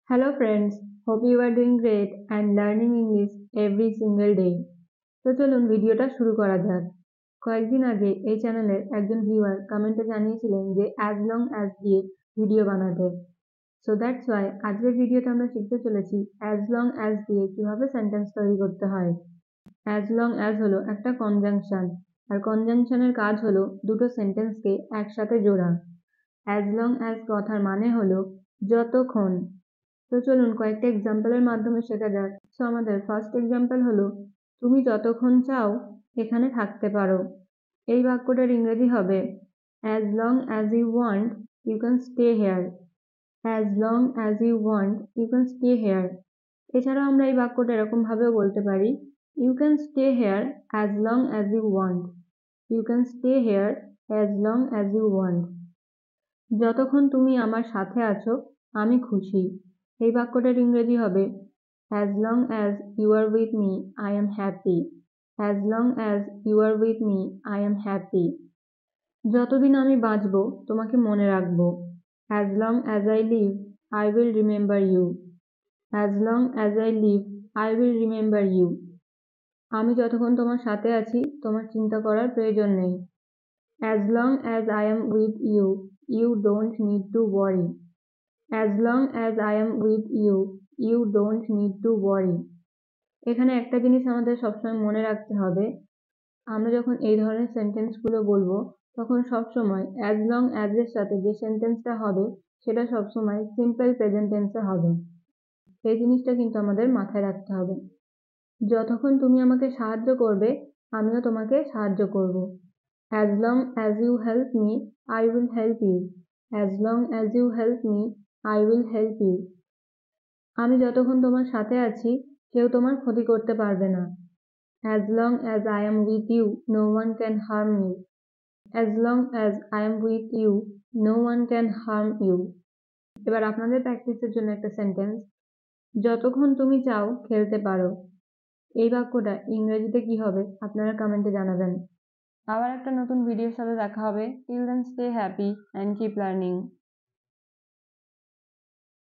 Hello friends, hope you are doing great and learning English every single day. তো চলুন ভিডিওটা শুরু করা যাক। কয়েকদিন আগে এই চ্যানেলের একজন ভিউয়ার কমেন্টে জানিয়েছিলেন যে as long as দিয়ে ভিডিও বানাতে। সো দ্যাটস ওয়াই আজকের ভিডিওতে আমরা শিখতে চলেছি as long as দিয়ে কিভাবে সেন্টেন্স তৈরি করতে হয়। as long as হলো একটা কনজাংশন, আর কনজাংশনের কাজ হলো দুটো সেন্টেন্সকে একসাথে জোড়া। as long as কথার মানে হলো যতক্ষণ। তো চলুন কয়েকটা এক্সাম্পলের মাধ্যমে শেখা যাক। সো আমাদের ফার্স্ট এক্সাম্পল হলো তুমি যতক্ষণ চাও এখানে থাকতে পারো। এই বাক্যটার ইংরেজি হবে as long as you want you can stay here. as long as you want you can stay here. এছাড়াও আমরা এই বাক্যটা এরকম ভাবেও বলতে পারি you can stay here as long as you want. you can stay here as long as you want. যতক্ষণ তুমি আমার সাথে আছো আমি খুশি। এই বাক্যটার ইংরেজি হবে as long as you are with me I am happy. as long as you are with me I am happy. যতদিন আমি বাঁচবো তোমাকে মনে রাখবো। as long as I live I will remember you. as long as I live I will remember you. আমি যতক্ষণ তোমার সাথে আছি তোমার চিন্তা করার প্রয়োজন নেই। as long as I am with you you don't need to worry. as long as I am with you you don't need to worry. এখানে একটা জিনিস আমাদের সবসময় মনে রাখতে হবে, আমরা যখন এই ধরনের সেন্টেন্সগুলো বলবো তখন সবসময় as long as এর সাথে যে সেন্টেন্সটা হবে সেটা সবসময় সিম্পল প্রেজেন্ট টেন্সে হবে। এই জিনিসটা কিন্তু আমাদের মাথায় রাখতে হবে। যতক্ষণ তুমি আমাকে সাহায্য করবে আমিও তোমাকে সাহায্য করব। as long as you help me I will help you. as long as you help me I will help you. আমি যতক্ষণ তোমার সাথে আছি কেউ তোমার ক্ষতি করতে পারবে না। as long as I am with you no one can harm you. as long as I am with you no one can harm you. এবার আপনাদের প্র্যাকটিসের জন্য একটা সেন্টেন্স, যতক্ষণ তুমি চাও খেলতে পারো। এই বাক্যটা ইংরেজিতে কি হবে আপনারা কমেন্টে জানাবেন। আবার একটা নতুন ভিডিওর সাথে দেখা হবে। till then stay happy and keep learning.